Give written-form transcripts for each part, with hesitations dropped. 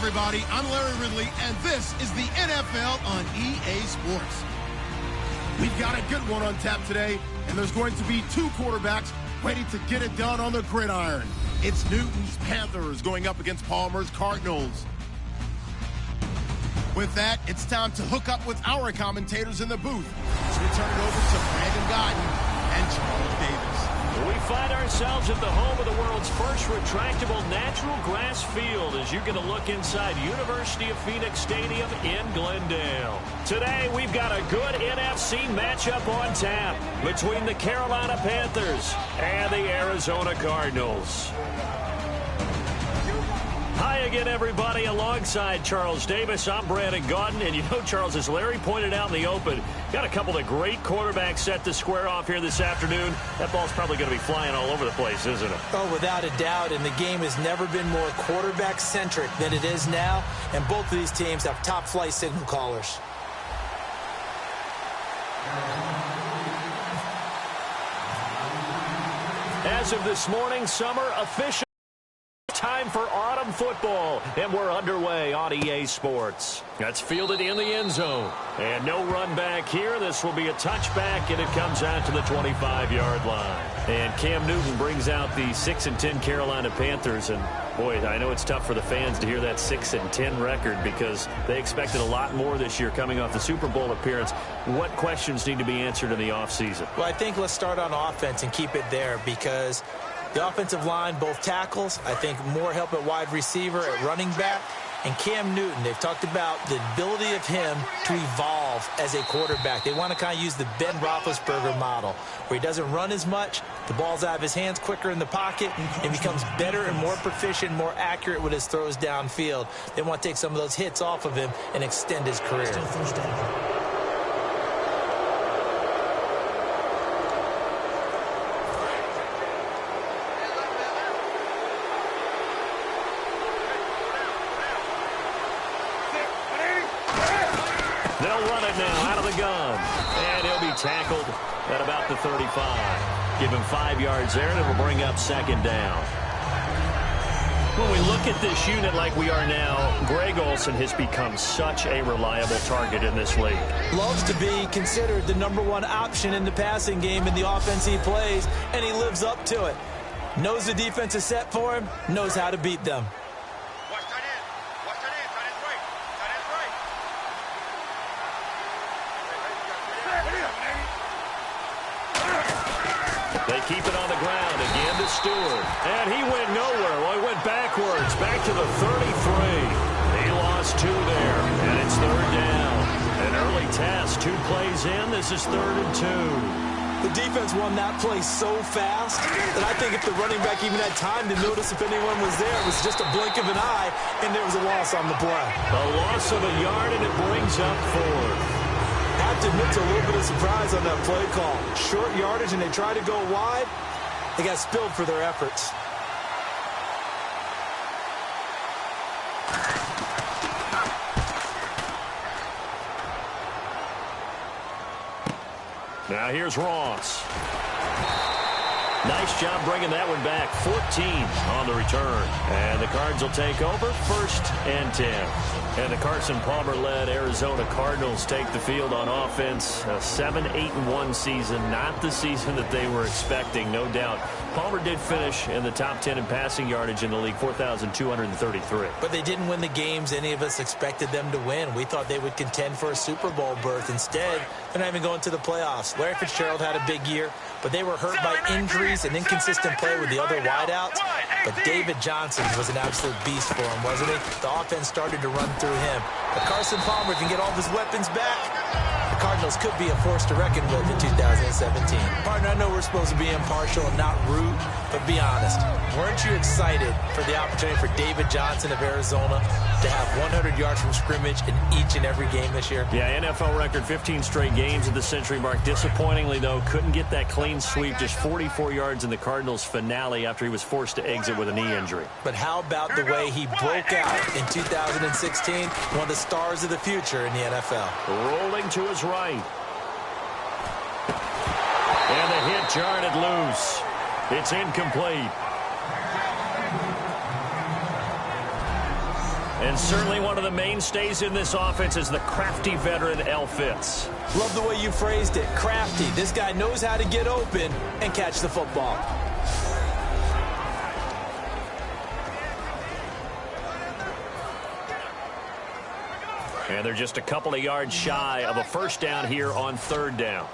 everybody. I'm Larry Ridley, and this is the NFL on EA Sports. We've got a good one on tap today, and there's going to be two quarterbacks ready to get it done on the gridiron. It's Newton's Panthers going up against Palmer's Cardinals. With that, it's time to hook up with our commentators in the booth. So we turn it over to Brandon Guyton and Charles Davis. We find ourselves at the home of the world's first retractable natural grass field as you get a look inside University of Phoenix Stadium in Glendale. Today, we've got a good NFC matchup on tap between the Carolina Panthers and the Arizona Cardinals. Hi again, everybody. Alongside Charles Davis, I'm Brandon Guyton. And you know, Charles, as Larry pointed out in the open, got a couple of great quarterbacks set to square off here this afternoon. That ball's probably going to be flying all over the place, isn't it? Oh, without a doubt. And the game has never been more quarterback-centric than it is now. And both of these teams have top-flight signal callers. As of this morning, summer official. Time for autumn football, and we're underway on EA Sports. That's fielded in the end zone, and no run back here. This will be a touchback, and it comes out to the 25-yard line. And Cam Newton brings out the 6-10 Carolina Panthers, and boy, I know it's tough for the fans to hear that 6-10 record because they expected a lot more this year coming off the Super Bowl appearance. What questions need to be answered in the offseason? Well, I think let's start on offense and keep it there because the offensive line, both tackles, I think more help at wide receiver, at running back. And Cam Newton, they've talked about the ability of him to evolve as a quarterback. They want to kind of use the Ben Roethlisberger model, where he doesn't run as much, the ball's out of his hands quicker in the pocket, and becomes better and more proficient, more accurate with his throws downfield. They want to take some of those hits off of him and extend his career. Still first down. Tackled at about the 35. Give him 5 yards there, and it will bring up second down. When we look at this unit like we are now, Greg Olsen has become such a reliable target in this league. Loves to be considered the #1 option in the passing game in the offense he plays, and he lives up to it. Knows the defense is set for him, knows how to beat them. They keep it on the ground again to Stewart. And he went nowhere. Well, he went backwards, back to the 33. He lost 2 there, and it's third down. An early test, 2 plays in. This is 3rd and 2. The defense won that play so fast that I think if the running back even had time to notice if anyone was there, it was just a blink of an eye, and there was a loss on the play. A loss of a yard, and it brings up 4th. I have to admit to a little bit of surprise on that play call. Short yardage, and they try to go wide. They got spilled for their efforts. Now here's Ross. Nice job bringing that one back. 14 on the return. And the Cards will take over 1st and 10. And the Carson Palmer-led Arizona Cardinals take the field on offense. A 7-8-1 season, not the season that they were expecting, no doubt. Palmer did finish in the top 10 in passing yardage in the league, 4,233. But they didn't win the games any of us expected them to win. We thought they would contend for a Super Bowl berth. Instead, they're not even going to the playoffs. Larry Fitzgerald had a big year, but they were hurt by injuries and inconsistent play with the other wideouts. But David Johnson was an absolute beast for him, wasn't he? The offense started to run through him. But Carson Palmer can get all of his weapons back. The Cardinals could be a force to reckon with in 2017. Partner, I know we're supposed to be impartial and not root, but be honest. Weren't you excited for the opportunity for David Johnson of Arizona to have 100 yards from scrimmage in each and every game this year? Yeah, NFL record 15 straight games at the century mark. Disappointingly, though, couldn't get that clean sweep. Just 44 yards in the Cardinals' finale after he was forced to exit with a knee injury. But how about the way he broke out in 2016? One of the stars of the future in the NFL. Rolling to his right. And the hit jarred it loose. It's incomplete. And certainly one of the mainstays in this offense is the crafty veteran L. Fitz. Love the way you phrased it. Crafty. This guy knows how to get open and catch the football. And they're just a couple of yards shy of a first down here on third down.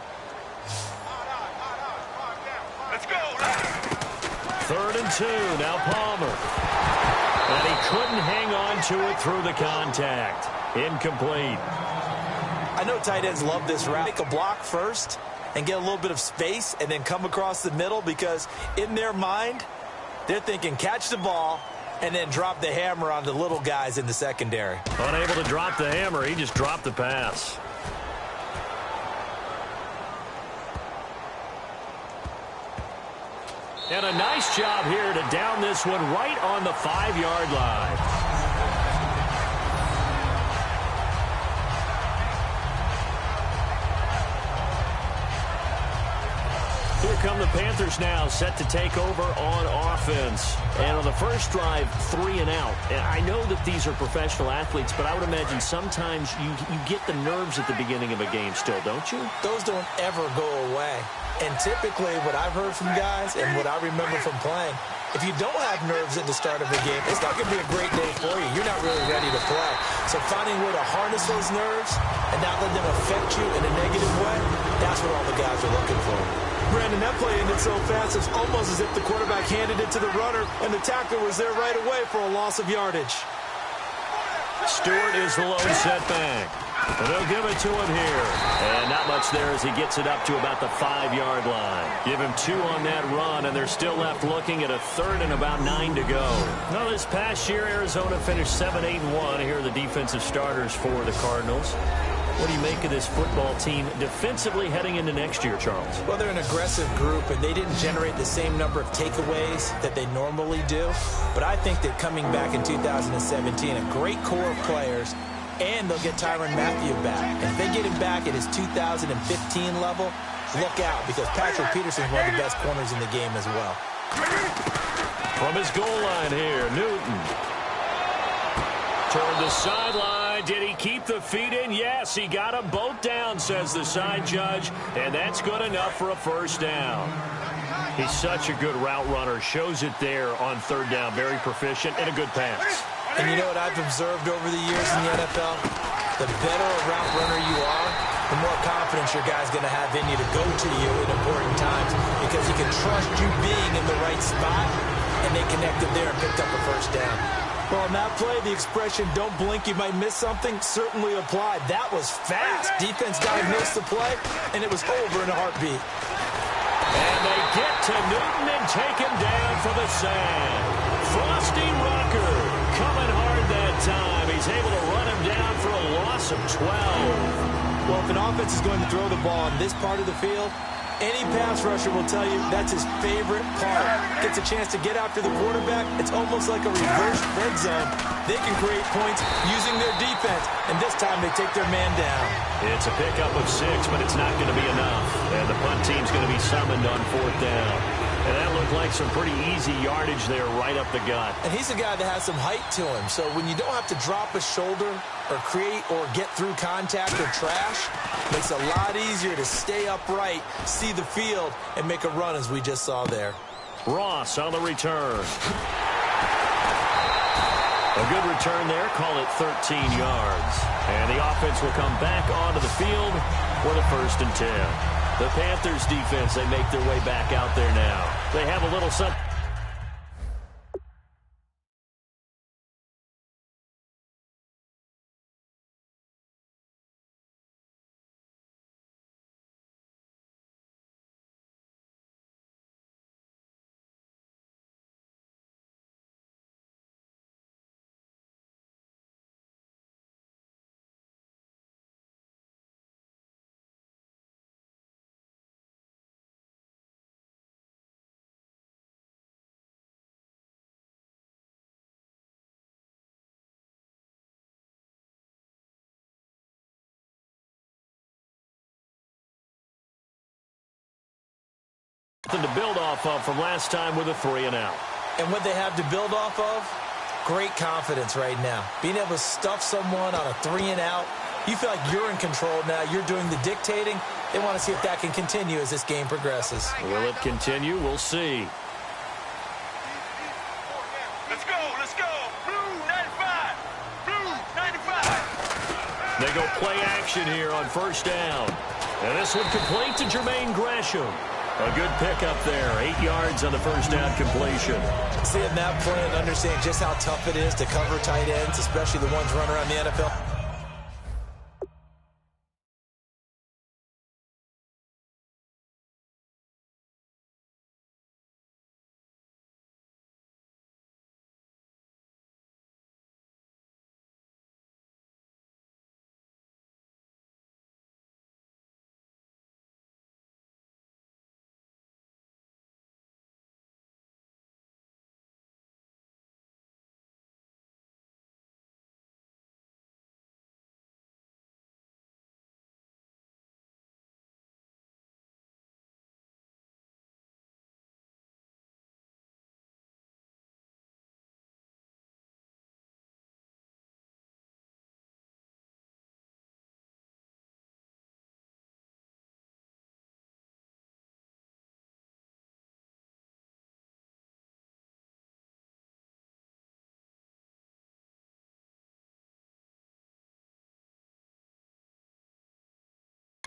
Let's go. 3rd and 2. Now Palmer. And he couldn't hang on to it through the contact. Incomplete. I know tight ends love this route. Make a block first and get a little bit of space and then come across the middle, because in their mind, they're thinking catch the ball and then drop the hammer on the little guys in the secondary. Unable to drop the hammer, he just dropped the pass. And a nice job here to down this one right on the 5-yard line. Here come the Panthers now, set to take over on offense. And on the first drive, 3 and out. And I know that these are professional athletes, but I would imagine sometimes you get the nerves at the beginning of a game still, don't you? Those don't ever go away. And typically what I've heard from guys and what I remember from playing, if you don't have nerves at the start of a game, it's not going to be a great day for you. You're not really ready to play. So finding a way to harness those nerves and not let them affect you in a negative way, that's what all the guys are looking for. Brandon, that play ended so fast, it's almost as if the quarterback handed it to the runner and the tackler was there right away for a loss of yardage. Stewart is the lone setback. And they'll give it to him here. And not much there as he gets it up to about the 5-yard line. Give him 2 on that run, and they're still left looking at a 3rd and about 9 to go. Now, this past year, Arizona finished 7-8-1. Here are the defensive starters for the Cardinals. What do you make of this football team defensively heading into next year, Charles? Well, they're an aggressive group, and they didn't generate the same number of takeaways that they normally do. But I think that coming back in 2017, a great core of players, and they'll get Tyrann Mathieu back. And if they get him back at his 2015 level, look out, because Patrick Peterson's one of the best corners in the game as well. From his goal line here, Newton. Toward the sideline. Did he keep the feet in? Yes, he got them both down, says the side judge. And that's good enough for a first down. He's such a good route runner. Shows it there on 3rd down. Very proficient and a good pass. And you know what I've observed over the years in the NFL? The better a route runner you are, the more confidence your guy's going to have in you to go to you in important times, because he can trust you being in the right spot, and they connected there and picked up a first down. Well, on that play, the expression, don't blink, you might miss something, certainly applied. That was fast. Defense diagnosed the play, and it was over in a heartbeat. And they get to Newton and take him down for the sack. Frosty Rucker coming hard that time. He's able to run him down for a loss of 12. Well, if an offense is going to throw the ball on this part of the field, any pass rusher will tell you that's his favorite part. Gets a chance to get after the quarterback. It's almost like a reverse red zone. They can create points using their defense, and this time they take their man down. It's a pickup of 6, but it's not going to be enough. And the punt team's going to be summoned on 4th down. And that looked like some pretty easy yardage there right up the gut. And he's a guy that has some height to him. So when you don't have to drop a shoulder or create or get through contact or trash, makes it a lot easier to stay upright, see the field, and make a run as we just saw there. Ross on the return. A good return there. Call it 13 yards. And the offense will come back onto the field for the 1st and 10. The Panthers defense, they make their way back out there now. They have a little something. To build off of from last time with a 3 and out. And what they have to build off of? great confidence right now. Being able to stuff someone on a 3-and-out, you feel like you're in control now. You're doing the dictating. They want to see if that can continue as this game progresses. Will it continue? We'll see. Let's go, let's go. Blue 95. Blue 95. They go play action here on first down. And this one complete to Jermaine Gresham. A good pickup there. 8 yards on the first down completion. Seeing that play and understanding just how tough it is to cover tight ends, especially the ones running around the NFL.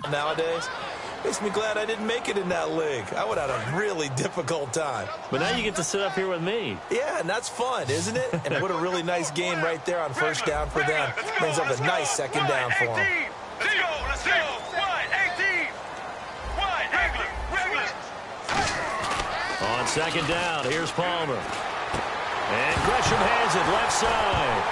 Nowadays, makes me glad I didn't make it in that league. I would have had a really difficult time. But now you get to sit up here with me. Yeah, and that's fun, isn't it? And what a really nice game right there on first down for them. Brings up a nice second down for them. Let's go, let's go. Wide 18. Wide, regular. On second down, here's Palmer. And Gresham has it left side.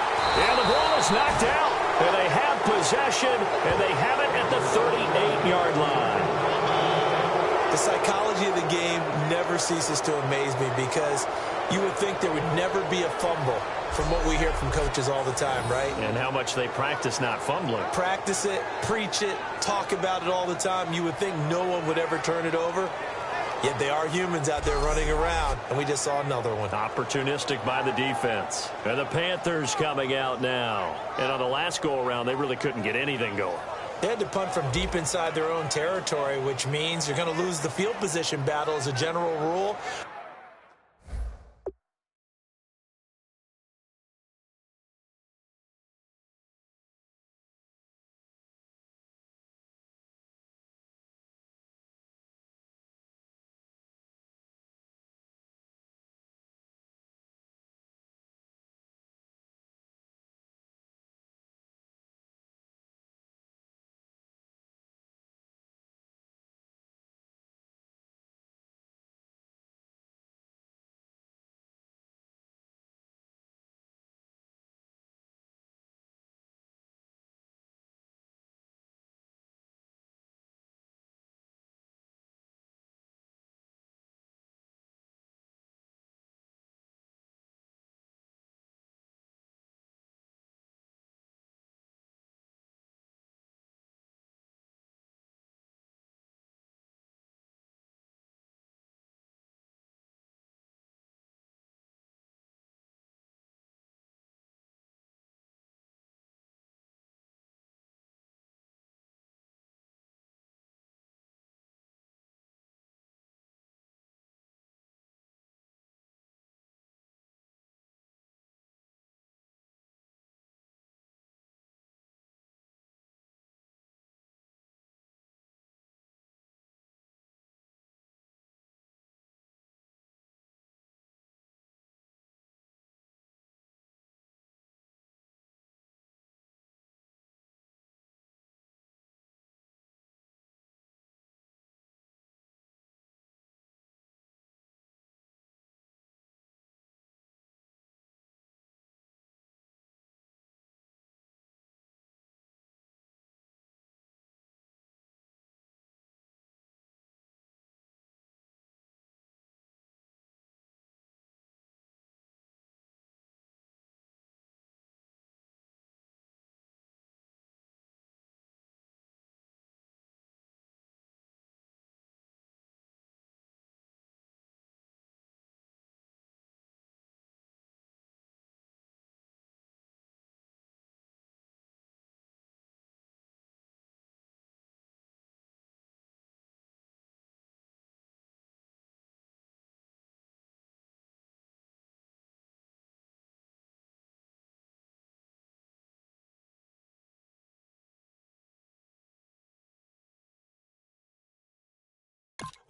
And the ball is knocked out. And they have possession, and they have it at the 38-yard line. The psychology of the game never ceases to amaze me because you would think there would never be a fumble from what we hear from coaches all the time, right? And how much they practice not fumbling. Practice it, preach it, talk about it all the time. You would think no one would ever turn it over. Yet they are humans out there running around, and we just saw another one. Opportunistic by the defense. And the Panthers coming out now. And on the last go-around, they really couldn't get anything going. They had to punt from deep inside their own territory, which means you're going to lose the field position battle as a general rule.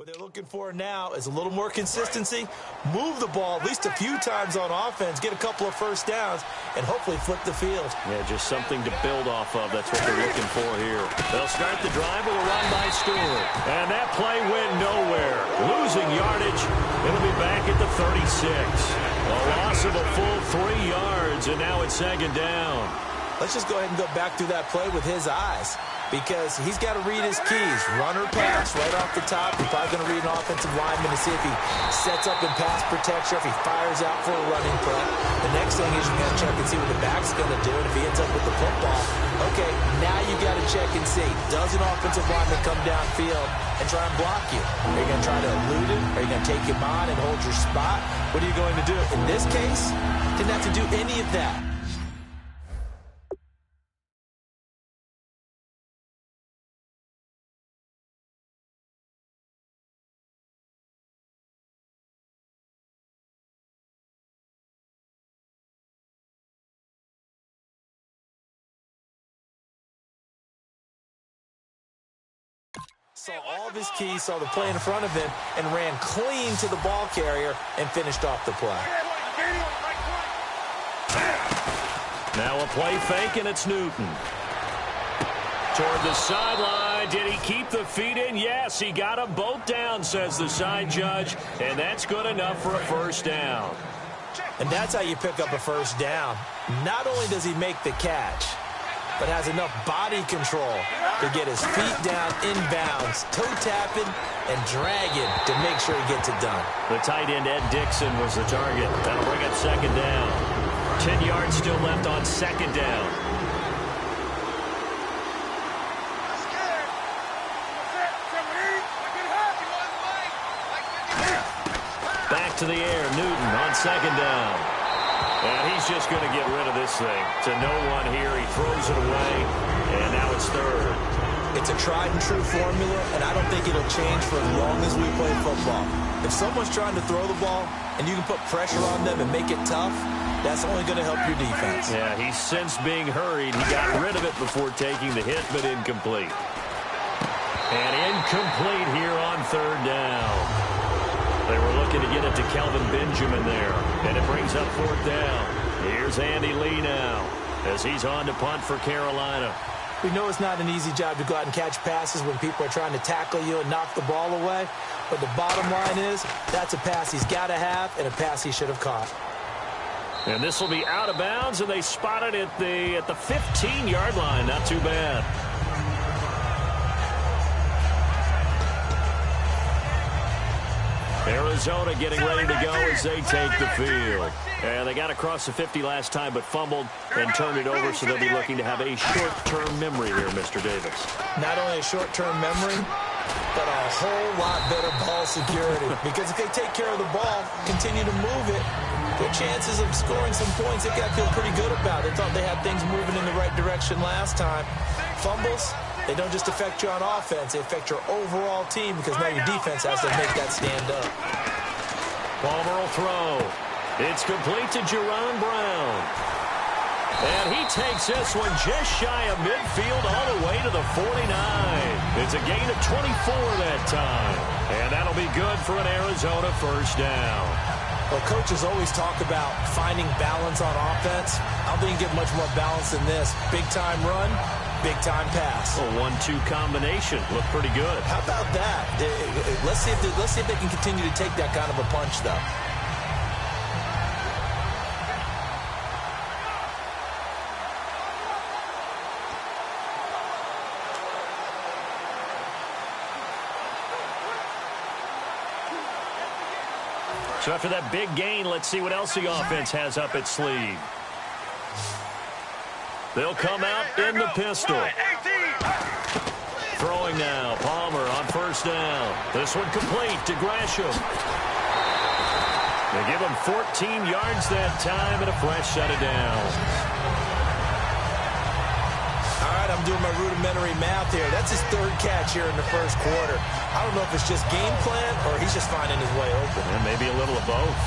What they're looking for now is a little more consistency, move the ball at least a few times on offense, get a couple of first downs, and hopefully flip the field. Yeah, just something to build off of. That's what they're looking for here. They'll start the drive with a run by Stewart. And that play went nowhere. Losing yardage. It'll be back at the 36. A loss of a full 3 yards, and now it's second down. Let's just go ahead and go back through that play with his eyes, because he's got to read his keys. Run or pass right off the top. He's probably going to read an offensive lineman to see if he sets up in pass protection, if he fires out for a running play. The next thing is you're going to check and see what the back's going to do, and if he ends up with the football, okay, now you got to check and see, does an offensive lineman come downfield and try and block you? Are you going to try to elude him? Are you going to take him on and hold your spot? What are you going to do? In this case, didn't have to do any of that. Saw all of his keys, saw the play in front of him, and ran clean to the ball carrier and finished off the play. Now a play fake, and it's Newton. Toward the sideline. Did he keep the feet in? Yes, he got them both down, says the side judge, and that's good enough for a first down. And that's how you pick up a first down. Not only does he make the catch, but has enough body control to get his feet down inbounds, toe tapping and dragging to make sure he gets it done. The tight end, Ed Dixon, was the target. That'll bring up second down. 10 yards still left on second down. Back to the air, Newton on second down. And he's just going to get rid of this thing. To no one here. He throws it away, and now it's third. It's a tried-and-true formula, and I don't think it'll change for as long as we play football. If someone's trying to throw the ball and you can put pressure on them and make it tough, that's only going to help your defense. Yeah, he's since being hurried. He got rid of it before taking the hit, but incomplete. And incomplete here on third down. They were looking to get it to Kelvin Benjamin there, and it brings up fourth down. Here's Andy Lee now as he's on to punt for Carolina. We know it's not an easy job to go out and catch passes when people are trying to tackle you and knock the ball away, but the bottom line is that's a pass he's got to have and a pass he should have caught. And this will be out of bounds, and they spot it at the 15-yard line. Not too bad. Arizona getting ready to go as they take the field. And they got across the 50 last time but fumbled and turned it over, so they'll be looking to have a short-term memory here, Mr. Davis. Not only a short-term memory, but a whole lot better ball security. Because if they take care of the ball, continue to move it, their chances of scoring some points, they got to feel pretty good about it. They thought they had things moving in the right direction last time. Fumbles, they don't just affect you on offense, they affect your overall team because now your defense has to make that stand up. Palmer will throw. It's complete to Jerron Brown. And he takes this one just shy of midfield all the way to the 49. It's a gain of 24 that time. And that'll be good for an Arizona first down. Well, coaches always talk about finding balance on offense. I don't think you get much more balance than this. Big-time run, big-time pass. A 1-2 combination. Look pretty good. How about that? Let's see if they can continue to take that kind of a punch, though. So after that big gain, let's see what else the offense has up its sleeve. They'll come out in the pistol. Throwing now. Palmer on first down. This one complete to Gresham. They give him 14 yards that time and a fresh set of downs. All right, I'm doing my rudimentary math here. That's his third catch here in the first quarter. I don't know if it's just game plan or he's just finding his way open. And maybe a little of both.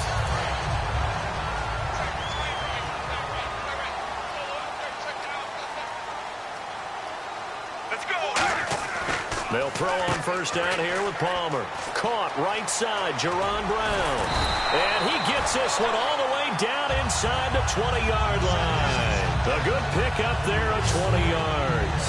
They'll throw on first down here with Palmer. Caught right side, Jerron Brown. And he gets this one all the way down inside the 20-yard line. A good pickup there at 20 yards.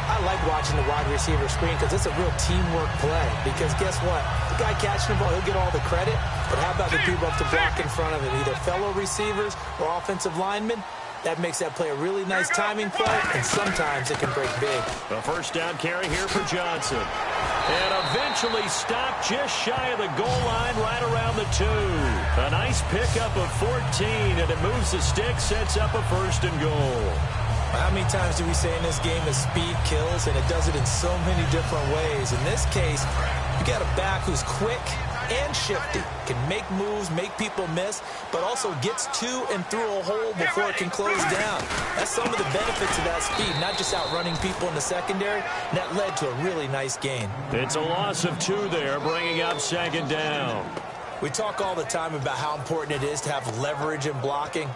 I like watching the wide receiver screen because it's a real teamwork play. Because guess what? The guy catching the ball, he'll get all the credit. But how about the people up to block in front of him? Either fellow receivers or offensive linemen. That makes that play a really nice timing play, and sometimes it can break big. A first down carry here for Johnson. And eventually stopped just shy of the goal line right around the 2. A nice pickup of 14, and it moves the stick, sets up a first and goal. How many times do we say in this game that speed kills, and it does it in so many different ways? In this case, you got a back who's quick and shifty, can make moves, make people miss, but also gets to and through a hole before it can close down. That's some of the benefits of that speed, not just outrunning people in the secondary. And that led to a really nice gain. It's a loss of 2 there, bringing up second down. We talk all the time about how important it is to have leverage in blocking.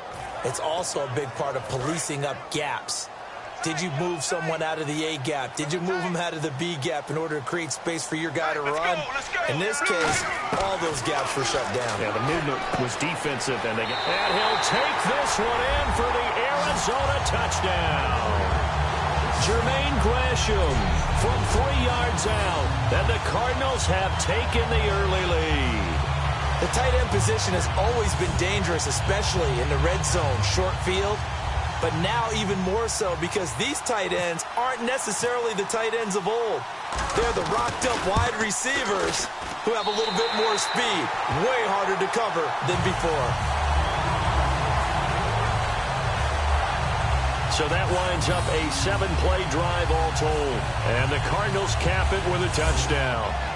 It's also a big part of policing up gaps. Did you move someone out of the A gap? Did you move them out of the B gap in order to create space for your guy to run? In this case, all those gaps were shut down. Yeah, the movement was defensive, and he'll take this one in for the Arizona touchdown. Jermaine Gresham from 3 yards out, and the Cardinals have taken the early lead. The tight end position has always been dangerous, especially in the red zone, short field. But now even more so because these tight ends aren't necessarily the tight ends of old. They're the rocked-up wide receivers who have a little bit more speed, way harder to cover than before. So that winds up a 7-play drive all told. And the Cardinals cap it with a touchdown.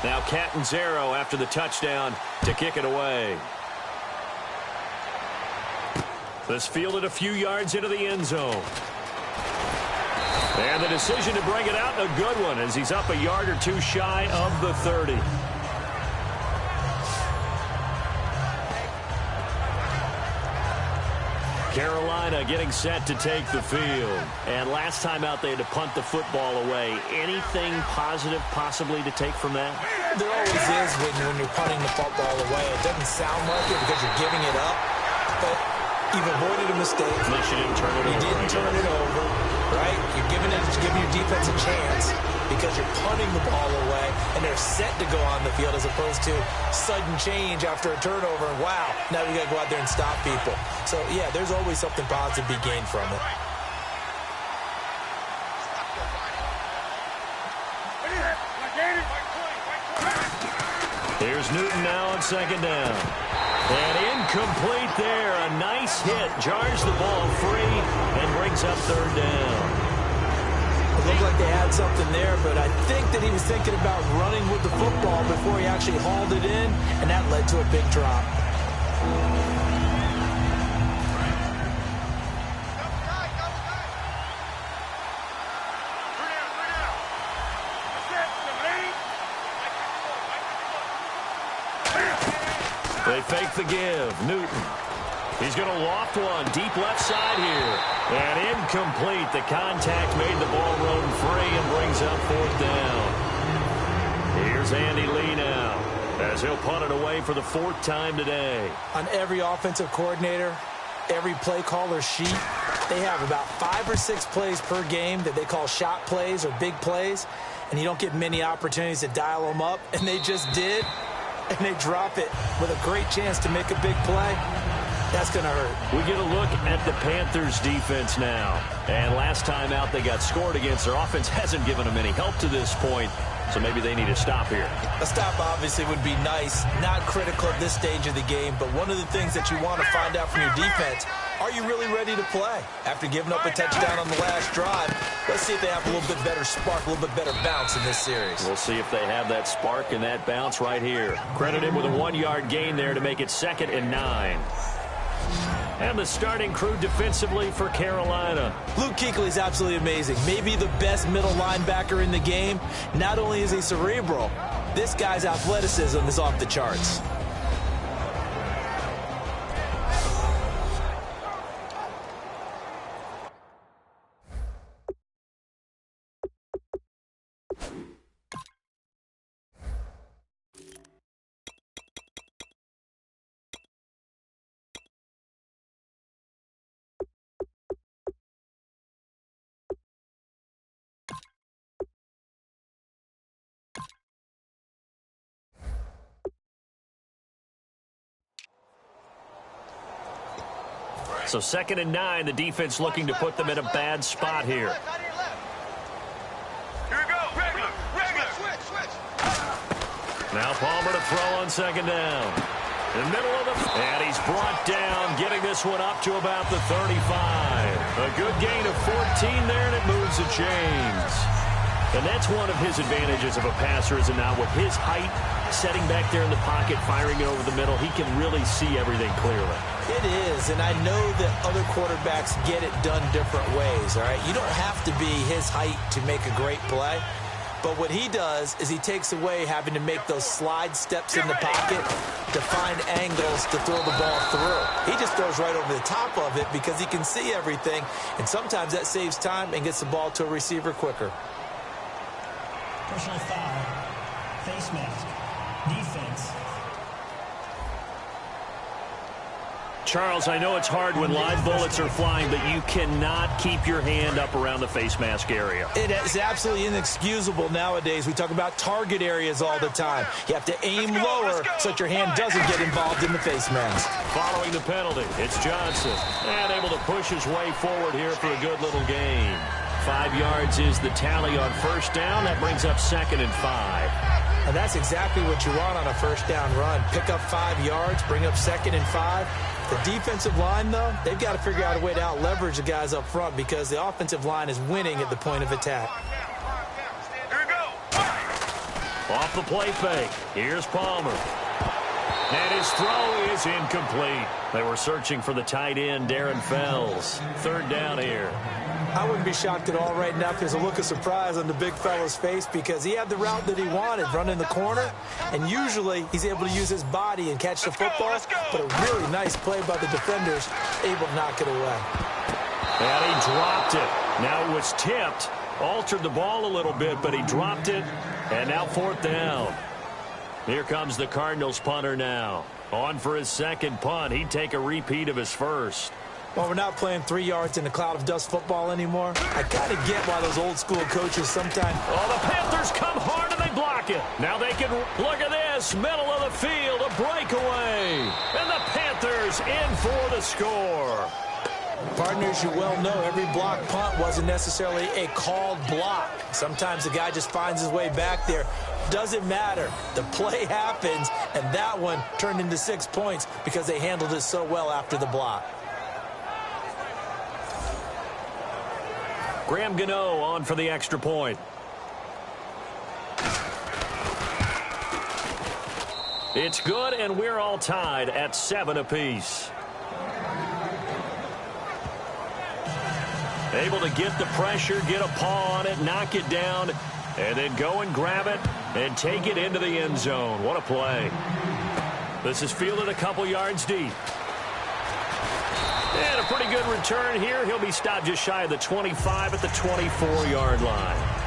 Now Catanzaro after the touchdown to kick it away. This fielded a few yards into the end zone. And the decision to bring it out, a good one, as he's up a yard or 2 shy of the 30. Carolina getting set to take the field. And last time out they had to punt the football away. Anything positive possibly to take from that? There always is when you're punting the football away. It doesn't sound like it because you're giving it up. But you've avoided a mistake. Unless you didn't turn it over. You didn't turn it over, right? You're giving your defense a chance because you're punting the ball away, and they're set to go on the field as opposed to sudden change after a turnover. And wow, now we got to go out there and stop people. So, yeah, there's always something positive to be gained from it. Here's Newton now on second down. And incomplete there. A nice hit. Jars the ball free and brings up third down. It looked like they had something there, but I think that he was thinking about running with the football before he actually hauled it in, and that led to a big drop. They fake the give. Newton. He's going to loft one. Deep left side here. And incomplete. The contact made the ball roam free and brings up fourth down. Here's Andy Lee now, as he'll punt it away for the 4th time today. On every offensive coordinator, every play caller sheet, they have about 5 or 6 plays per game that they call shot plays or big plays. And you don't get many opportunities to dial them up. And they just did. And they drop it with a great chance to make a big play. That's going to hurt. We get a look at the Panthers defense now. And last time out they got scored against. Their offense hasn't given them any help to this point. So maybe they need a stop here. A stop obviously would be nice. Not critical at this stage of the game. But one of the things that you want to find out from your defense Are you really ready to play? After giving up a touchdown on the last drive, let's see if they have a little bit better spark, a little bit better bounce in this series. We'll see if they have that spark and that bounce right here. Credit him with a 1-yard gain there to make it 2nd and 9. And the starting crew defensively for Carolina. Luke Kuechly is absolutely amazing. Maybe the best middle linebacker in the game. Not only is he cerebral, this guy's athleticism is off the charts. So 2nd and 9, the defense looking to put them in a bad spot here. Here we go. Regular. Switch. Now Palmer to throw on 2nd down. In the middle of the... And he's brought down, getting this one up to about the 35. A good gain of 14 there, and it moves the chains. And that's one of his advantages of a passer, is it not? With his height, setting back there in the pocket, firing it over the middle, he can really see everything clearly. It is, and I know that other quarterbacks get it done different ways, all right? You don't have to be his height to make a great play, but what he does is he takes away having to make those slide steps in the pocket to find angles to throw the ball through. He just throws right over the top of it because he can see everything, and sometimes that saves time and gets the ball to a receiver quicker. Personal foul, face mask, defense. Charles, I know it's hard when live bullets are flying, but you cannot keep your hand up around the face mask area. It is absolutely inexcusable nowadays. We talk about target areas all the time. You have to aim lower so that your hand doesn't get involved in the face mask. Following the penalty, it's Johnson. And able to push his way forward here for a good little gain. 5 yards is the tally on 1st down. That brings up 2nd and 5. And that's exactly what you want on a 1st down run. Pick up 5 yards, bring up 2nd and 5. The defensive line, though, they've got to figure out a way to out-leverage the guys up front because the offensive line is winning at the point of attack. Here we go. Off the play fake. Here's Palmer. And his throw is incomplete. They were searching for the tight end, Darren Fells. 3rd down here. I wouldn't be shocked at all right now if there's a look of surprise on the big fella's face because he had the route that he wanted, running the corner, and usually he's able to use his body and catch the football, but a really nice play by the defenders, able to knock it away. And he dropped it. Now it was tipped, altered the ball a little bit, but he dropped it, and now 4th down. Here comes the Cardinals punter now. On for his 2nd punt. He'd take a repeat of his 1st. Well, we're not playing 3 yards in a cloud of dust football anymore. I kind of get why those old school coaches sometimes... Oh, the Panthers come hard and they block it. Now they can look at this. Middle of the field, a breakaway. And the Panthers in for the score. Partners, you well know every block punt wasn't necessarily a called block. Sometimes the guy just finds his way back there. Doesn't matter. The play happens, and that one turned into 6 points because they handled it so well after the block. Graham Gano on for the extra point. It's good, and we're all tied at 7 apiece. Able to get the pressure, get a paw on it, knock it down, and then go and grab it and take it into the end zone. What a play. This is fielded a couple yards deep. And a pretty good return here. He'll be stopped just shy of the 25 at the 24-yard line.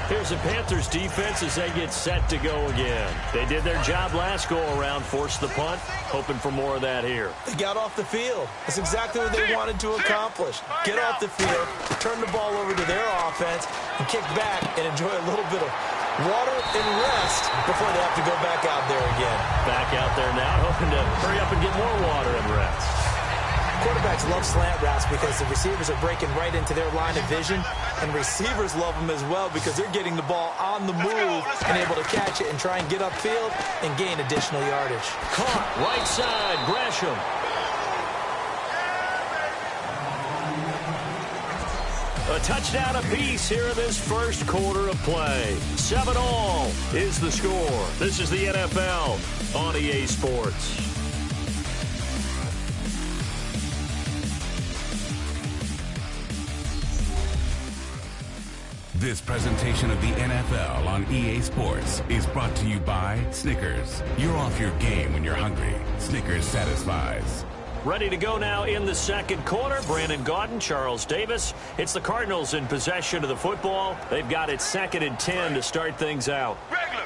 Here's the Panthers defense as they get set to go again. They did their job last go-around, forced the punt, hoping for more of that here. They got off the field. That's exactly what they wanted to accomplish. Get off the field, turn the ball over to their offense, and kick back and enjoy a little bit of water and rest before they have to go back out there again. Back out there now, hoping to hurry up and get more water and rest. quarterbacks love slant routes because the receivers are breaking right into their line of vision, and receivers love them as well because they're getting the ball on the move and able to catch it and try and get upfield and gain additional yardage. Caught right side, Gresham. A touchdown apiece here in this first quarter of play. 7-all is the score. This is the NFL on EA Sports. This presentation of the NFL on EA Sports is brought to you by Snickers. You're off your game when you're hungry. Snickers satisfies. Ready to go now in the second quarter. Brandon Gaudin, Charles Davis. It's the Cardinals in possession of the football. They've got it 2nd and 10 to start things out. Regular.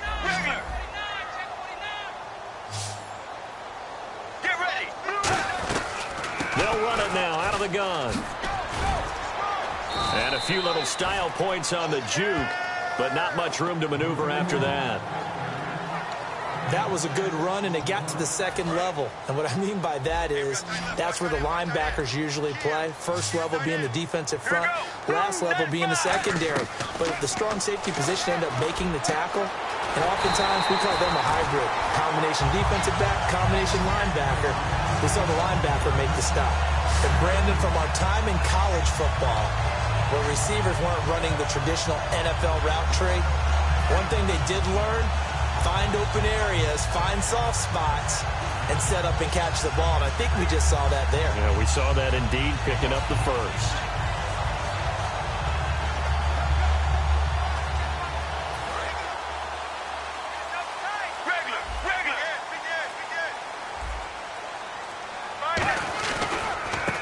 Get ready. They'll run it now out of the gun. And a few little style points on the juke, but not much room to maneuver after that. That was a good run, and it got to the second level. And what I mean by that is that's where the linebackers usually play. First level being the defensive front, last level being the secondary. But the strong safety position ended up making the tackle. And oftentimes we call them a hybrid. Combination defensive back, combination linebacker. We saw the linebacker make the stop. And Brandon, from our time in college football, where receivers weren't running the traditional NFL route tree, one thing they did learn: find open areas, find soft spots, and set up and catch the ball. And I think we just saw that there. Yeah, we saw that indeed, picking up the first.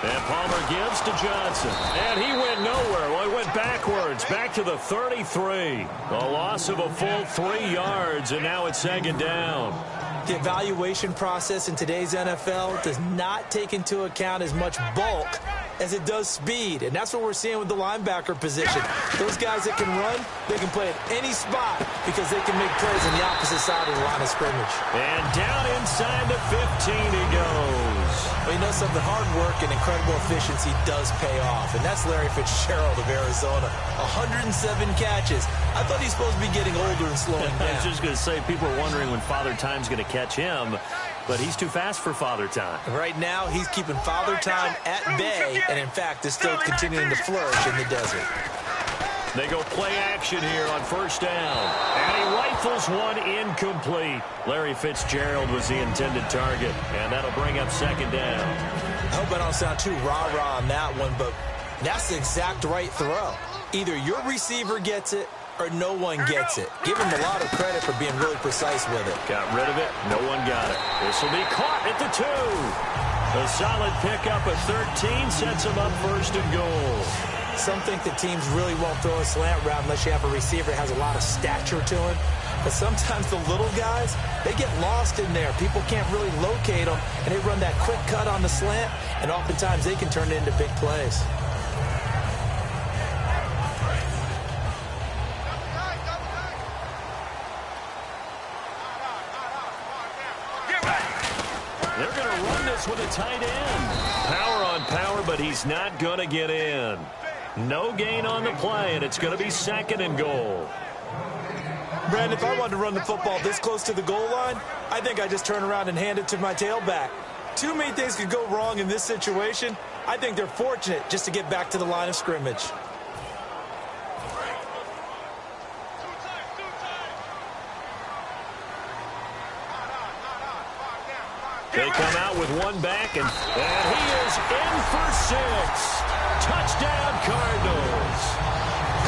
And Palmer gives to Johnson. And he went nowhere. Well, he went backwards, back to the 33. A loss of a full 3 yards, and now it's 2nd down. The evaluation process in today's NFL does not take into account as much bulk as it does speed, and that's what we're seeing with the linebacker position. Those guys that can run, they can play at any spot because they can make plays on the opposite side of the line of scrimmage. And down inside the 15 he goes. Well, you know something, hard work and incredible efficiency does pay off, and that's Larry Fitzgerald of Arizona. 107 catches. I thought he's supposed to be getting older and slowing down. I was just going to say, people are wondering when Father Time's going to catch him, but he's too fast for Father Time. Right now, he's keeping Father Time at bay, and in fact, is still continuing to flourish in the desert. They go play action here on first down. And he rifles one incomplete. Larry Fitzgerald was the intended target, and that'll bring up 2nd down. I hope I don't sound too rah-rah on that one, but that's the exact right throw. Either your receiver gets it or no one gets it. Give him a lot of credit for being really precise with it. Got rid of it. No one got it. This will be caught at the 2. A solid pickup at 13 sets him up 1st and goal. Some think that teams really won't throw a slant route unless you have a receiver that has a lot of stature to him. But sometimes the little guys, they get lost in there. People can't really locate them, and they run that quick cut on the slant, and oftentimes they can turn it into big plays. They're going to run this with a tight end. Power on power, but he's not going to get in. No gain on the play, and it's going to be 2nd and goal. Brandon, if I wanted to run the football this close to the goal line, I think I just turn around and hand it to my tailback. Too many things could go wrong in this situation. I think they're fortunate just to get back to the line of scrimmage. They come out with one back, and he is in for 6. Touchdown, Cardinals.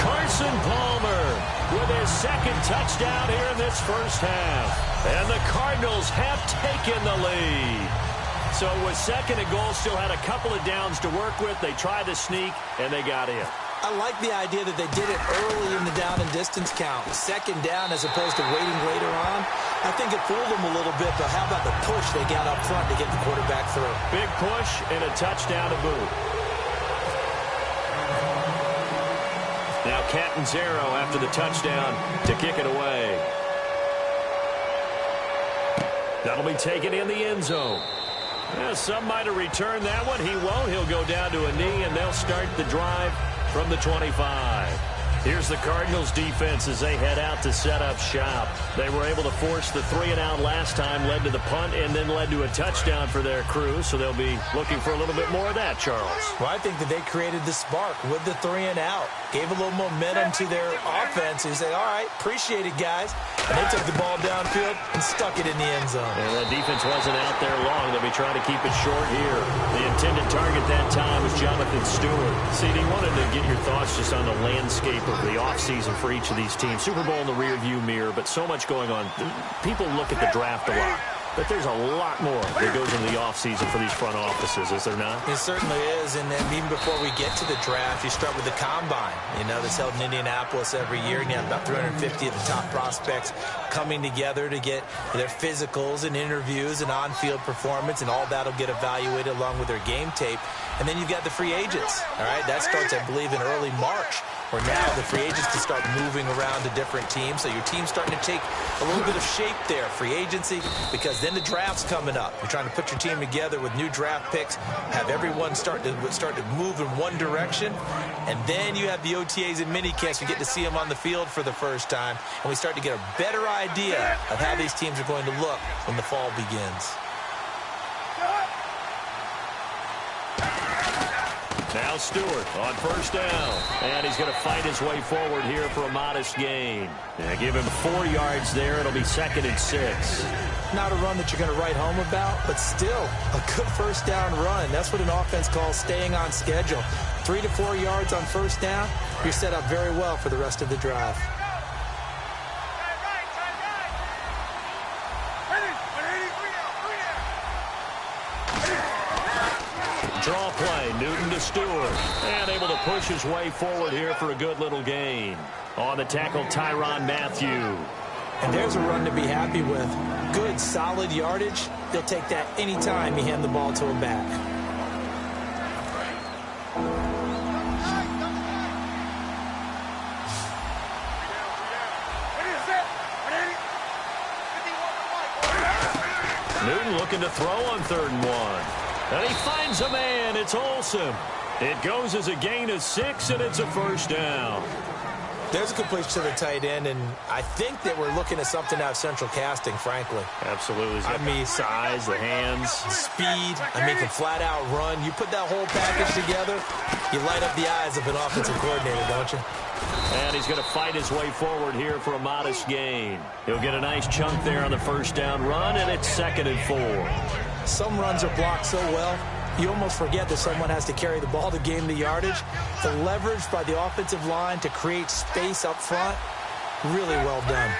Carson Palmer with his 2nd touchdown here in this first half. And the Cardinals have taken the lead. So it was 2nd and goal, still had a couple of downs to work with. They tried to sneak, and they got in. I like the idea that they did it early in the down and distance count. 2nd down as opposed to waiting later on. I think it fooled them a little bit, but how about the push they got up front to get the quarterback through? Big push and a touchdown to boot. Now Catanzaro after the touchdown to kick it away. That'll be taken in the end zone. Yeah, some might have returned that one. He won't. He'll go down to a knee, and they'll start the drive from the 25. Here's the Cardinals defense as they head out to set up shop. They were able to force the 3-and-out last time, led to the punt, and then led to a touchdown for their crew. So they'll be looking for a little bit more of that, Charles. Well, I think that they created the spark with the 3-and-out. Gave a little momentum to their offense. They said, all right, appreciate it, guys. And they took the ball downfield and stuck it in the end zone. And that defense wasn't out there long. They'll be trying to keep it short here. The intended target that time was Jonathan Stewart. CD, wanted to get your thoughts just on the landscape of the offseason for each of these teams. Super Bowl in the rearview mirror, but so much going on. People look at the draft a lot. But there's a lot more that goes into the offseason for these front offices, is there not? It certainly is, and then even before we get to the draft, you start with the Combine. You know, that's held in Indianapolis every year, and you have about 350 of the top prospects coming together to get their physicals and interviews and on-field performance, and all that will get evaluated along with their game tape. And then you've got the free agents, all right? That starts, I believe, in early March, where now the free agents can start moving around to different teams. So your team's starting to take a little bit of shape there, free agency, because then the draft's coming up. You're trying to put your team together with new draft picks, have everyone start to move in one direction, and then you have the OTAs and minicamps. You get to see them on the field for the first time, and we start to get a better idea of how these teams are going to look when the fall begins. Now Stewart on first down. And he's going to fight his way forward here for a modest gain. Give him 4 yards there. It'll be 2nd and 6. Not a run that you're going to write home about, but still a good first down run. That's what an offense calls staying on schedule. 3 to 4 yards on first down. You're set up very well for the rest of the drive. Draw play, Newton to Stewart, and able to push his way forward here for a good little gain. On the tackle, Tyrann Mathieu. And there's a run to be happy with. Good, solid yardage. They'll take that anytime you hand the ball to a back. Newton looking to throw on 3rd and 1. And he finds a man. It's Olsen. It goes as a gain of 6, and it's a first down. There's a completion to the tight end, and I think that we're looking at something out of central casting, frankly. Absolutely. I mean, size, the hands. Speed. I mean, can flat out run. You put that whole package together, you light up the eyes of an offensive coordinator, don't you? And he's going to fight his way forward here for a modest gain. He'll get a nice chunk there on the first down run, and it's 2nd and 4. Some runs are blocked so well, you almost forget that someone has to carry the ball to gain the yardage. The leverage by the offensive line to create space up front, really well done.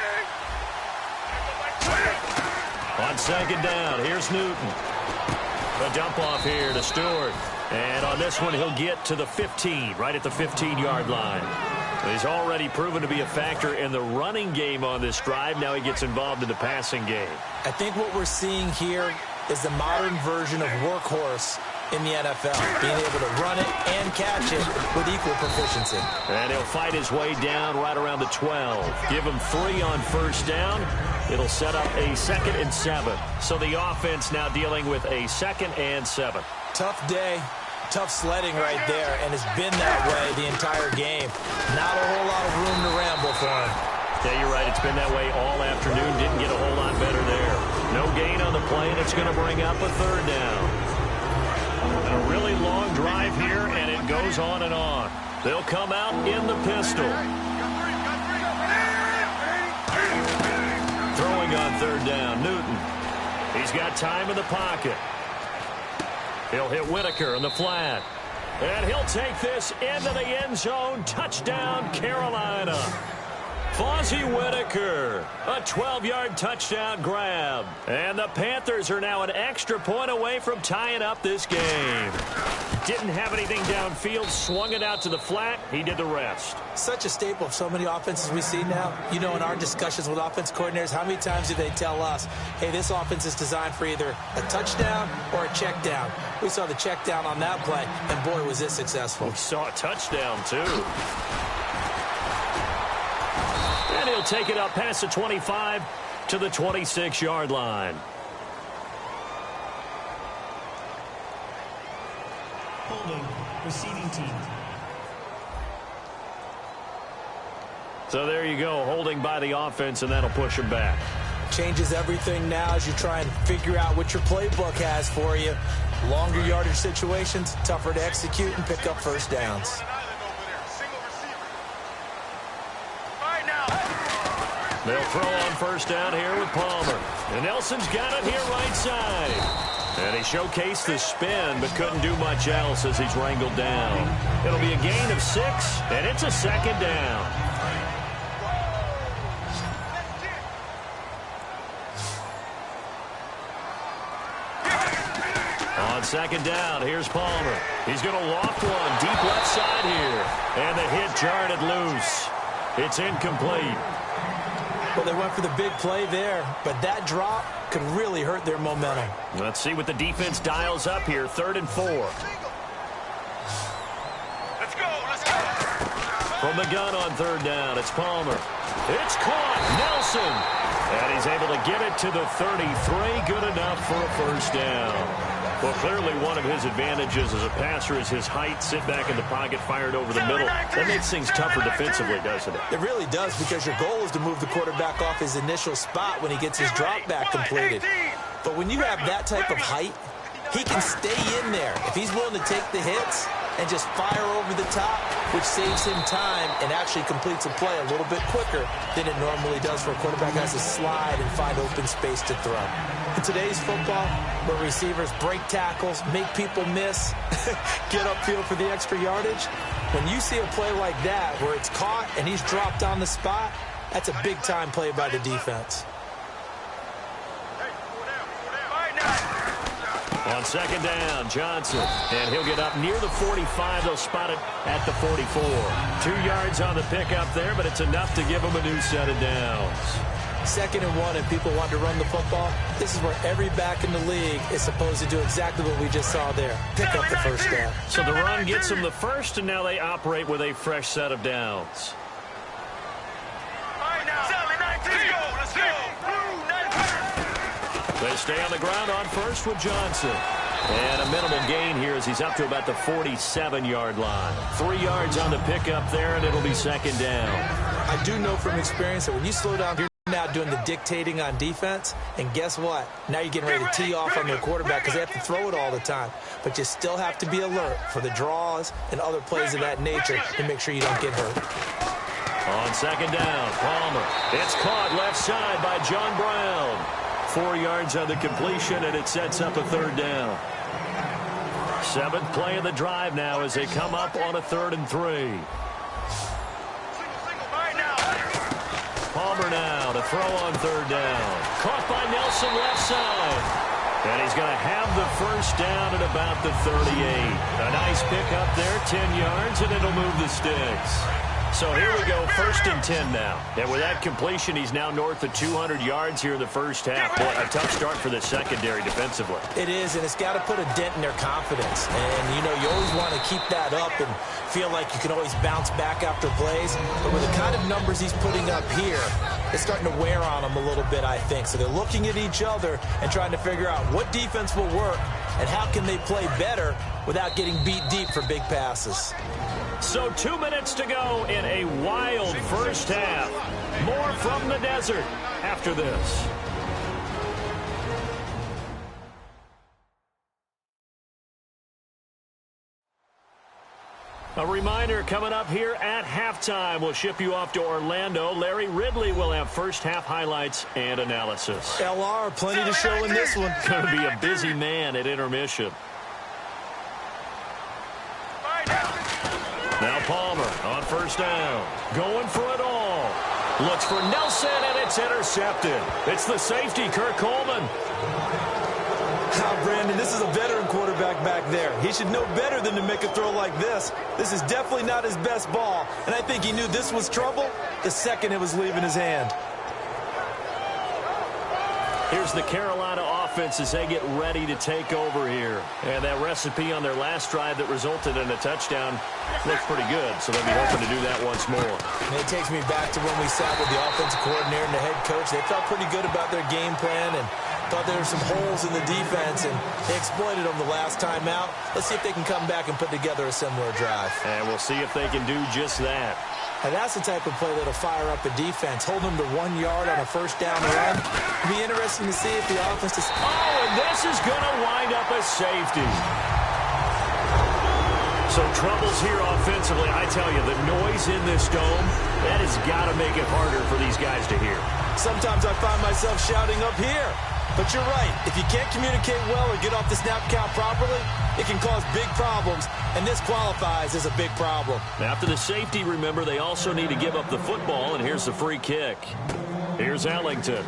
On 2nd down, here's Newton. A dump off here to Stewart. And on this one, he'll get to the 15, right at the 15-yard line. He's already proven to be a factor in the running game on this drive. Now he gets involved in the passing game. I think what we're seeing here is the modern version of workhorse in the NFL, being able to run it and catch it with equal proficiency. And he'll fight his way down right around the 12. Give him 3 on first down. It'll set up a 2nd and 7. So the offense now dealing with a 2nd and 7. Tough day, tough sledding right there, and it's been that way the entire game. Not a whole lot of room to ramble for him. Yeah, you're right. It's been that way all afternoon. Didn't get a whole lot better there. No gain on the play, and it's going to bring up a 3rd down. And a really long drive here, and it goes on and on. They'll come out in the pistol. Throwing on 3rd down, Newton. He's got time in the pocket. He'll hit Whitaker in the flat. And he'll take this into the end zone. Touchdown, Carolina. Fozzie Whitaker, a 12-yard touchdown grab. And the Panthers are now an extra point away from tying up this game. Didn't have anything downfield, swung it out to the flat. He did the rest. Such a staple of so many offenses we see now. You know, in our discussions with offense coordinators, how many times do they tell us, hey, this offense is designed for either a touchdown or a check down. We saw the check down on that play, and boy, was it successful. We saw a touchdown, too. And he'll take it up past the 25 to the 26-yard line. receiving team. So there you go, holding by the offense, and that'll push him back. Changes everything now as you try and figure out what your playbook has for you. Longer yardage situations, tougher to execute and pick up first downs. They'll throw on first down here with Palmer. And Nelson's got it here right side. And he showcased the spin, but couldn't do much else as he's wrangled down. It'll be a gain of 6, and it's a second down. On second down, here's Palmer. He's going to loft one deep left side here. And the hit jarred it loose. It's incomplete. Well, they went for the big play there, but that drop could really hurt their momentum. Let's see what the defense dials up here. 3rd and 4. Let's go, let's go. From the gun on 3rd down, it's Palmer. It's caught, Nelson. And he's able to get it to the 33. Good enough for a first down. Well, clearly one of his advantages as a passer is his height. Sit back in the pocket, fired over the middle. That makes things tougher defensively, doesn't it? It really does, because your goal is to move the quarterback off his initial spot when he gets his drop back completed. But when you have that type of height, he can stay in there if he's willing to take the hits and just fire over the top, which saves him time and actually completes a play a little bit quicker than it normally does for a quarterback who has to slide and find open space to throw. In today's football, where receivers break tackles, make people miss, get upfield for the extra yardage, when you see a play like that where it's caught and he's dropped on the spot, that's a big-time play by the defense. On second down, Johnson. And he'll get up near the 45. They'll spot it at the 44. 2 yards on the pickup there, but it's enough to give him a new set of downs. 2nd and 1, and people want to run the football. This is where every back in the league is supposed to do exactly what we just saw there. Pick up the first down. So the run gets them the first, and now they operate with a fresh set of downs. Let's go. They stay on the ground on first with Johnson. And a minimal gain here as he's up to about the 47-yard line. 3 yards on the pickup there, and it'll be second down. I do know from experience that when you slow down, you're now doing the dictating on defense, and guess what? Now you're getting ready to tee off on their quarterback because they have to throw it all the time. But you still have to be alert for the draws and other plays of that nature to make sure you don't get hurt. On second down, Palmer. It's caught left side by John Brown. 4 yards on the completion, and it sets up a third down. 7th play of the drive now as they come up on a 3rd and 3. Palmer now to throw on 3rd down. Caught by Nelson left side. And he's going to have the first down at about the 38. A nice pickup there, 10 yards, and it'll move the sticks. So here we go, 1st and 10 now. And with that completion, he's now north of 200 yards here in the first half. Boy, a tough start for the secondary defensively. It is, and it's got to put a dent in their confidence. And, you know, you always want to keep that up and feel like you can always bounce back after plays. But with the kind of numbers he's putting up here, it's starting to wear on them a little bit, I think. So they're looking at each other and trying to figure out what defense will work and how can they play better without getting beat deep for big passes. So 2 minutes to go in a wild first half. More from the desert after this. A reminder coming up here at halftime. We'll ship you off to Orlando. Larry Ridley will have first half highlights and analysis. LR, plenty to show in this one. Going to be a busy man at intermission. Now Palmer on first down. Going for it all. Looks for Nelson, and it's intercepted. It's the safety, Kirk Coleman. Brandon, this is a veteran quarterback back there. He should know better than to make a throw like this. This is definitely not his best ball, and I think he knew this was trouble the second it was leaving his hand. Here's the Carolina offense as they get ready to take over here. And that recipe on their last drive that resulted in a touchdown looks pretty good, so they'll be hoping to do that once more. And it takes me back to when we sat with the offensive coordinator and the head coach. They felt pretty good about their game plan, and Thought there were some holes in the defense, and they exploited them the last time out. Let's see if they can come back and put together a similar drive. And we'll see if they can do just that. And that's the type of play that'll fire up a defense. Hold them to 1 yard on a first down run. It'll be interesting to see if the offense is... Oh, and this is going to wind up a safety. So troubles here offensively. I tell you, the noise in this dome, that has got to make it harder for these guys to hear. Sometimes I find myself shouting up here. But you're right. If you can't communicate well or get off the snap count properly, it can cause big problems, and this qualifies as a big problem. After the safety, remember, they also need to give up the football, and here's the free kick. Here's Ellington.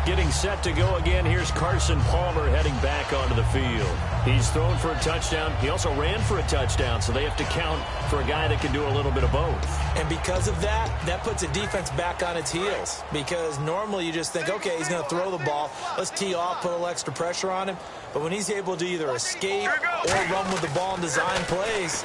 Getting set to go again. Here's Carson Palmer heading back onto the field. He's thrown for a touchdown. He also ran for a touchdown, so they have to count for a guy that can do a little bit of both. And because of that, that puts a defense back on its heels. Because normally you just think, okay, he's going to throw the ball. Let's tee off, put a little extra pressure on him. But when he's able to either escape or run with the ball and design plays,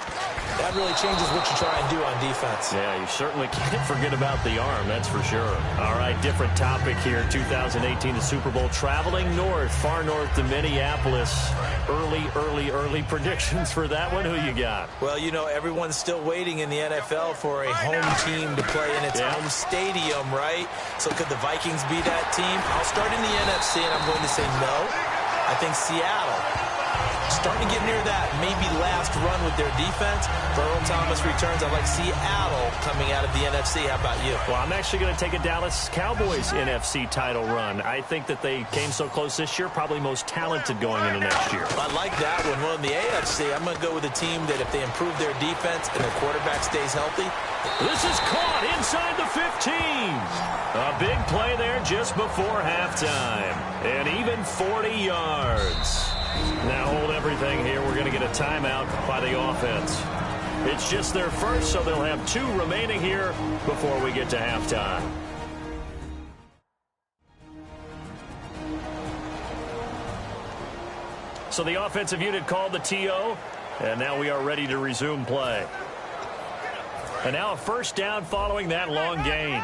that really changes what you try and do on defense. Yeah, you certainly can't forget about the arm, that's for sure. All right, different topic here. 2018, the Super Bowl, traveling north, far north to Minneapolis. Early predictions for that one. Who you got? Well, you know, everyone's still waiting in the NFL for a home team to play in its home stadium, right? So could the Vikings be that team? I'll start in the NFC, and I'm going to say no. I think Seattle, starting to get near that maybe last run with their defense. For Earl Thomas returns, I like Seattle coming out of the NFC. How about you? Well, I'm actually going to take a Dallas Cowboys NFC title run. I think that they came so close this year, probably most talented going into next year. I like that one. Well, in the AFC, I'm going to go with a team that if they improve their defense and their quarterback stays healthy. This is caught inside the 15. A big play there just before halftime. And even 40 yards. Now hold everything here. We're going to get a timeout by the offense. It's just their first, so they'll have 2 remaining here before we get to halftime. So the offensive unit called the TO, and now we are ready to resume play. And now a first down following that long gain.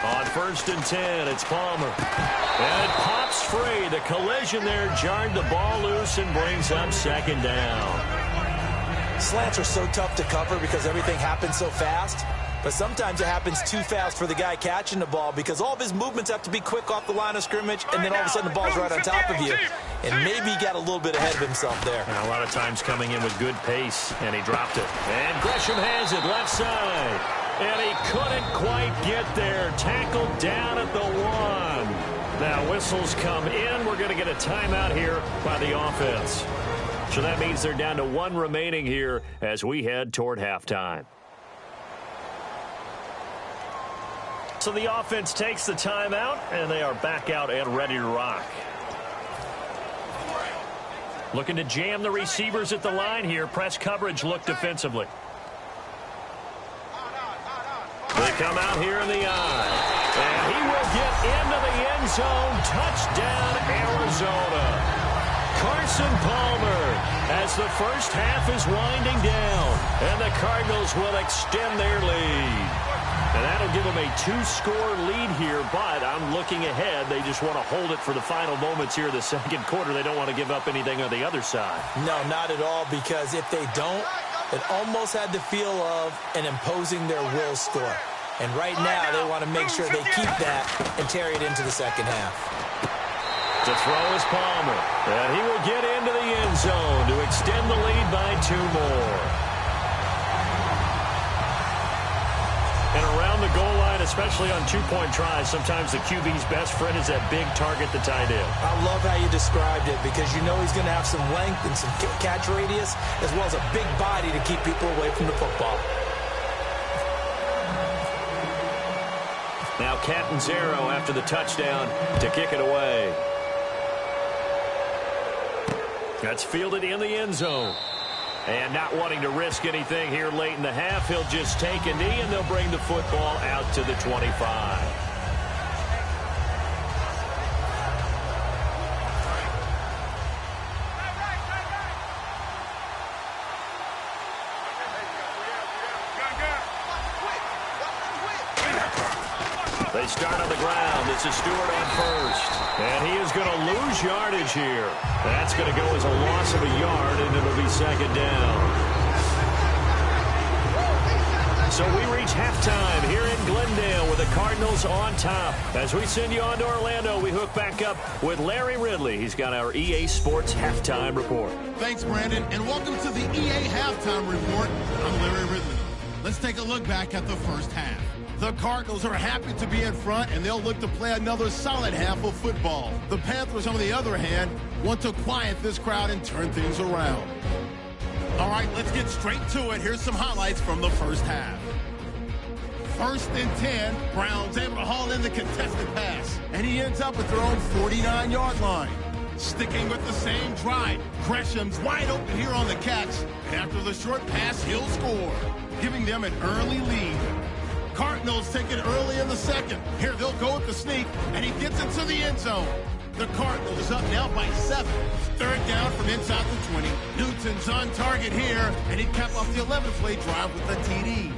On 1st and 10, it's Palmer. And it pops free. The collision there jarred the ball loose and brings up 2nd down. Slants are so tough to cover because everything happens so fast. But sometimes it happens too fast for the guy catching the ball because all of his movements have to be quick off the line of scrimmage, and then all of a sudden the ball's right on top of you. And maybe he got a little bit ahead of himself there. And a lot of times coming in with good pace, and he dropped it. And Gresham has it left side. And he couldn't quite get there. Tackled down at the 1. Now whistles come in. We're going to get a timeout here by the offense. So that means they're down to 1 remaining here as we head toward halftime. So the offense takes the timeout, and they are back out and ready to rock. Looking to jam the receivers at the line here. Press coverage look defensively. They come out here in the eye. And he will get into the end zone. Touchdown, Arizona. Carson Palmer as the first half is winding down. And the Cardinals will extend their lead. And that'll give them a 2-score lead here, but I'm looking ahead. They just want to hold it for the final moments here of the 2nd quarter. They don't want to give up anything on the other side. No, not at all, because if they don't, it almost had the feel of an imposing their will score. And right now, they want to make sure they keep that and carry it into the 2nd half. To throw is Palmer. And he will get into the end zone to extend the lead by 2 more. And around the goal line, especially on 2-point tries, sometimes the QB's best friend is that big target, the tight end. I love how you described it because you know he's going to have some length and some catch radius as well as a big body to keep people away from the football. Now Catanzaro after the touchdown to kick it away. That's fielded in the end zone. And not wanting to risk anything here late in the half, he'll just take a knee, and they'll bring the football out to the 25. They start on the ground. This is Stewart on first. And he is going to lose yardage here. That's going to go as a loss of a yard, and it'll be second down. So we reach halftime here in Glendale with the Cardinals on top. As we send you on to Orlando, we hook back up with Larry Ridley. He's got our EA Sports Halftime Report. Thanks, Brandon, and welcome to the EA Halftime Report. I'm Larry Ridley. Let's take a look back at the first half. The Cardinals are happy to be in front, and they'll look to play another solid half of football. The Panthers, on the other hand, want to quiet this crowd and turn things around. All right, let's get straight to it. Here's some highlights from the first half. 1st and 10, Brown's able to haul in the contested pass, and he ends up at their own 49-yard line. Sticking with the same drive, Gresham's wide open here on the catch, and after the short pass, he'll score, giving them an early lead. Cardinals take it early in the second. Here they'll go with the sneak, and he gets into the end zone. The Cardinals up now by 7. 3rd down from inside the 20. Newton's on target here, and he capped off the 11th-play drive with a TD.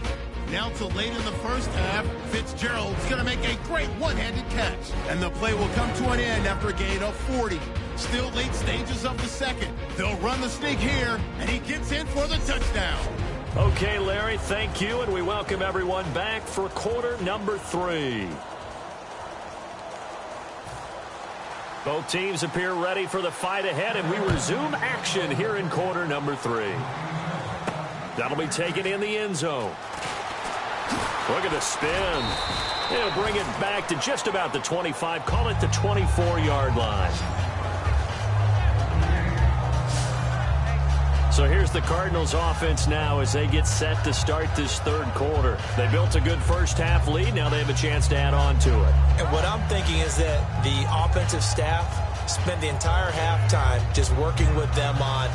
Now to late in the first half, Fitzgerald's going to make a great one-handed catch. And the play will come to an end after a gain of 40. Still late stages of the second. They'll run the sneak here, and he gets in for the touchdown. Okay, Larry, thank you, and we welcome everyone back for quarter number 3. Both teams appear ready for the fight ahead, and we resume action here in quarter number 3. That'll be taken in the end zone. Look at the spin. He'll bring it back to just about the 25, call it the 24-yard line. So here's the Cardinals offense now as they get set to start this third quarter. They built a good first half lead. Now they have a chance to add on to it. And what I'm thinking is that the offensive staff spent the entire halftime just working with them on,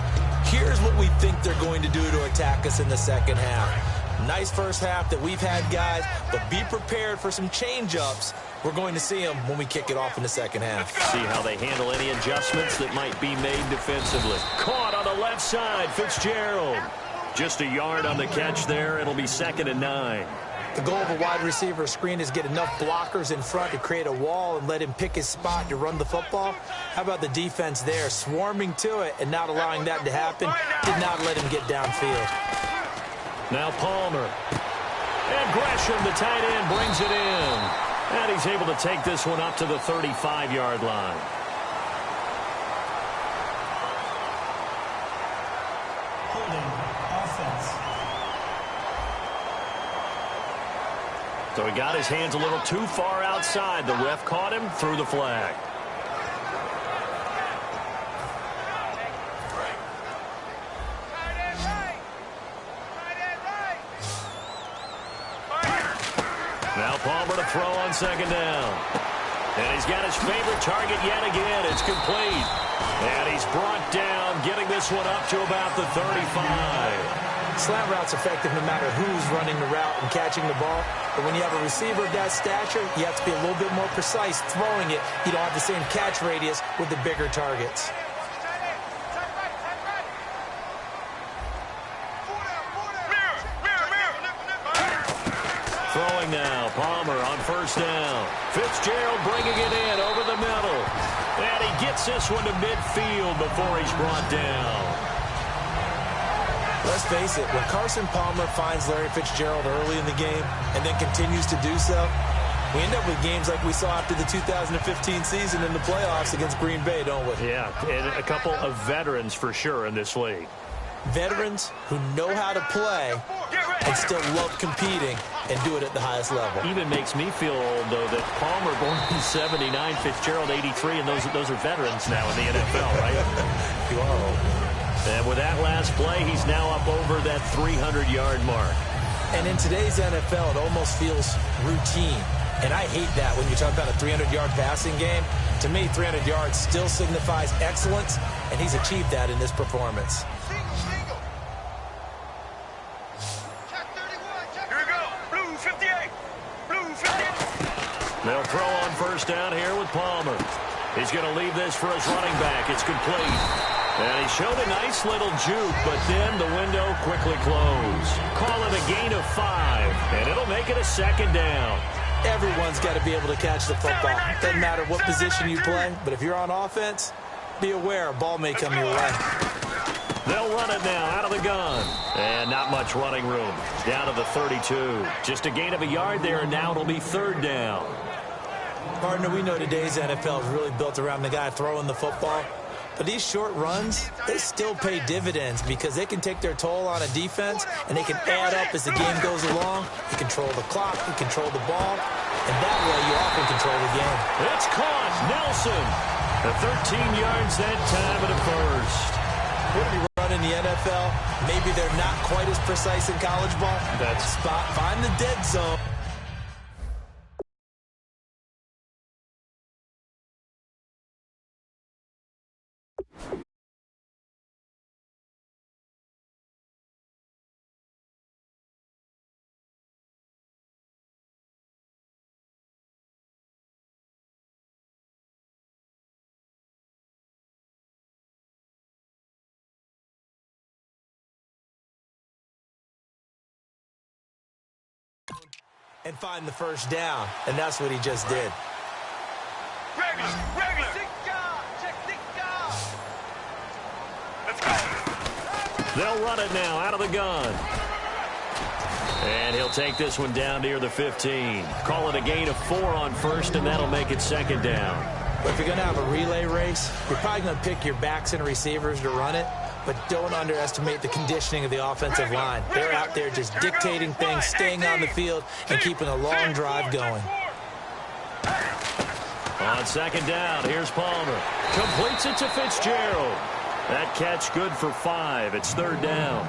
here's what we think they're going to do to attack us in the second half. Nice first half that we've had, guys, but be prepared for some change-ups. We're going to see them when we kick it off in the second half. See how they handle any adjustments that might be made defensively. Caught on the left side, Fitzgerald. Just a yard on the catch there. It'll be 2nd and 9. The goal of a wide receiver screen is get enough blockers in front to create a wall and let him pick his spot to run the football. How about the defense there, swarming to it and not allowing that to happen? Did not let him get downfield. Now Palmer. And Gresham, the tight end, brings it in. And he's able to take this one up to the 35-yard line. Holding offense. So he got his hands a little too far outside. The ref caught him, threw the flag. Now Palmer to throw on 2nd down. And he's got his favorite target yet again. It's complete. And he's brought down, getting this one up to about the 35. Slant route's effective no matter who's running the route and catching the ball. But when you have a receiver of that stature, you have to be a little bit more precise throwing it. You don't have the same catch radius with the bigger targets. Throwing now, Palmer on 1st down. Fitzgerald bringing it in over the middle. And he gets this one to midfield before he's brought down. Let's face it, when Carson Palmer finds Larry Fitzgerald early in the game and then continues to do so, we end up with games like we saw after the 2015 season in the playoffs against Green Bay, don't we? Yeah, and a couple of veterans for sure in this league. Veterans who know how to play and still love competing and do it at the highest level. Even makes me feel old, though, that Palmer born in 79, Fitzgerald 83, and those are veterans now in the NFL, right? You are old. And with that last play, he's now up over that 300-yard mark. And in today's NFL, it almost feels routine. And I hate that when you talk about a 300-yard passing game. To me, 300 yards still signifies excellence, and he's achieved that in this performance. They'll throw on 1st down here with Palmer. He's going to leave this for his running back. It's complete. And he showed a nice little juke, but then the window quickly closed. Call it a gain of 5, and it'll make it a 2nd down. Everyone's got to be able to catch the football. Doesn't matter what position you play, but if you're on offense, be aware a ball may come your way. They'll run it now out of the gun. And not much running room. Down to the 32. Just a gain of a yard there, and now it'll be third down. Partner, we know today's NFL is really built around the guy throwing the football. But these short runs, they still pay dividends because they can take their toll on a defense, and they can add up as the game goes along. You control the clock, you control the ball, and that way you often control the game. It's caught. Nelson. The 13 yards that time at a first. When you run in the NFL, maybe they're not quite as precise in college ball. That's spot. Find the dead zone. And find the first down. And that's what he just did. Regular. Let's go. They'll run it now out of the gun. And he'll take this one down near the 15. Call it a gain of 4 on first, and that'll make it second down. But if you're going to have a relay race, you're probably going to pick your backs and receivers to run it. But don't underestimate the conditioning of the offensive line. They're out there just dictating things, staying on the field, and keeping a long drive going. On second down, here's Palmer. Completes it to Fitzgerald. That catch good for 5. It's third down.